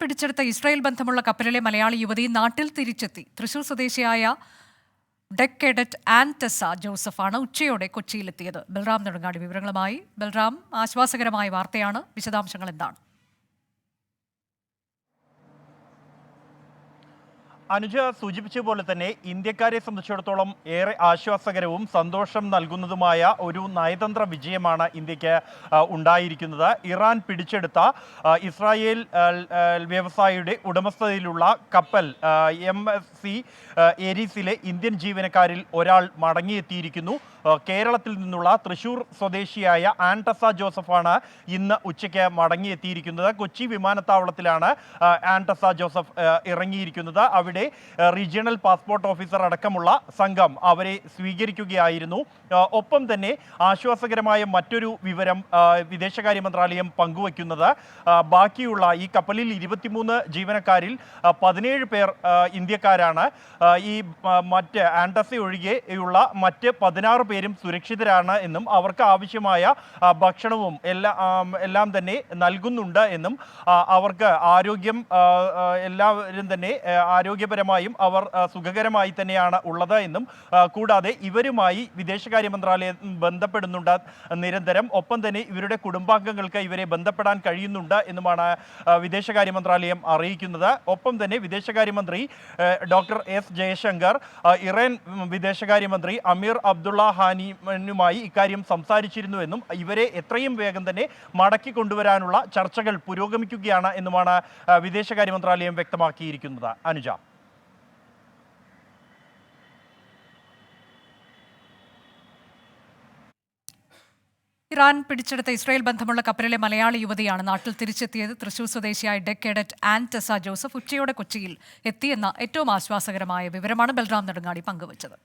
പിടിച്ചെടുത്ത ഇസ്രായേൽ ബന്ധമുള്ള കപ്പലിലെ മലയാളി യുവതി നാട്ടിൽ തിരിച്ചെത്തി. തൃശൂർ സ്വദേശിയായ ഡെക് കേഡറ്റ് ആൻറ്റസ ജോസഫാണ് ഉച്ചയോടെ കൊച്ചിയിലെത്തിയത്. ബൽറാം നെടുങ്ങാടി വിവരങ്ങളുമായി. ബൽറാം, ആശ്വാസകരമായ വാർത്തയാണ്, വിശദാംശങ്ങൾ എന്താണ്? അനുജ സൂചിപ്പിച്ച പോലെ തന്നെ ഇന്ത്യക്കാരെ സംബന്ധിച്ചിടത്തോളം ഏറെ ആശ്വാസകരവും സന്തോഷം നൽകുന്നതുമായ ഒരു നയതന്ത്ര വിജയമാണ് ഇന്ത്യക്ക് ഉണ്ടായിരിക്കുന്നത്. ഇറാൻ പിടിച്ചെടുത്ത ഇസ്രായേൽ വ്യവസായിയുടെ ഉടമസ്ഥതയിലുള്ള കപ്പൽ MSC ഏരീസിലെ ഇന്ത്യൻ ജീവനക്കാരിൽ ഒരാൾ മടങ്ങിയെത്തിയിരിക്കുന്നു. കേരളത്തിൽ നിന്നുള്ള തൃശൂർ സ്വദേശിയായ ആൻറ്റസ ജോസഫാണ് ഇന്ന് ഉച്ചയ്ക്ക് മടങ്ങിയെത്തിയിരിക്കുന്നത്. കൊച്ചി വിമാനത്താവളത്തിലാണ് ആൻറ്റസ ജോസഫ് ഇറങ്ങിയിരിക്കുന്നത്. അവിടെ റീജിയണൽ പാസ്പോർട്ട് ഓഫീസർ അടക്കമുള്ള സംഘം അവരെ സ്വീകരിക്കുകയായിരുന്നു. ഒപ്പം തന്നെ ആശ്വാസകരമായ മറ്റൊരു വിവരം വിദേശകാര്യ മന്ത്രാലയം പങ്കുവയ്ക്കുന്നത്, ബാക്കിയുള്ള ഈ കപ്പലിൽ 23 ജീവനക്കാരിൽ 17 പേർ ഇന്ത്യക്കാരാണ്. ഈ മറ്റ് ആൻറ്റസ ഒഴികെയുള്ള മറ്റ് 16 പേരും സുരക്ഷിതരാണ് എന്നും അവർക്ക് ആവശ്യമായ ഭക്ഷണവും എല്ലാം തന്നെ നൽകുന്നുണ്ട് എന്നും അവർക്ക് ആരോഗ്യം എല്ലാവരും തന്നെ ആരോഗ്യപരമായും അവർ സുഖകരമായി തന്നെയാണ് ഉള്ളത് എന്നും കൂടാതെ ഇവരുമായി വിദേശകാര്യ മന്ത്രാലയം ബന്ധപ്പെടുന്നുണ്ട് നിരന്തരം. ഒപ്പം തന്നെ ഇവരുടെ കുടുംബാംഗങ്ങൾക്ക് ഇവരെ ബന്ധപ്പെടാൻ കഴിയുന്നുണ്ട് എന്നുമാണ് വിദേശകാര്യ മന്ത്രാലയം അറിയിക്കുന്നത്. ഒപ്പം തന്നെ വിദേശകാര്യമന്ത്രി ഡോക്ടർ S ജയശങ്കർ ഇറാൻ വിദേശകാര്യമന്ത്രി അമീർ അബ്ദുള്ള ഹാനിയുമായി ഇക്കാര്യം സംസാരിച്ചിരുന്നുവെന്നും ഇവരെ എത്രയും വേഗം തന്നെ മടക്കി കൊണ്ടുവരാനുള്ള ചർച്ചകൾ പുരോഗമിക്കുകയാണ് എന്നുമാണ് വിദേശകാര്യ മന്ത്രാലയം വ്യക്തമാക്കിയിരിക്കുന്നത്. അനുജ, ഇറാൻ പിടിച്ചെടുത്ത ഇസ്രായേൽ ബന്ധമുള്ള കപ്പലിലെ മലയാളി യുവതിയാണ് നാട്ടിൽ തിരിച്ചെത്തിയത്. തൃശൂർ സ്വദേശിയായ ഡെക് കേഡറ്റ് ആൻറ്റസ ജോസഫ് ഉച്ചയോടെ കൊച്ചിയിൽ എത്തിയെന്ന ഏറ്റവും ആശ്വാസകരമായ വിവരമാണ് ബൽറാം നെടുങ്ങാടി പങ്കുവച്ചത്.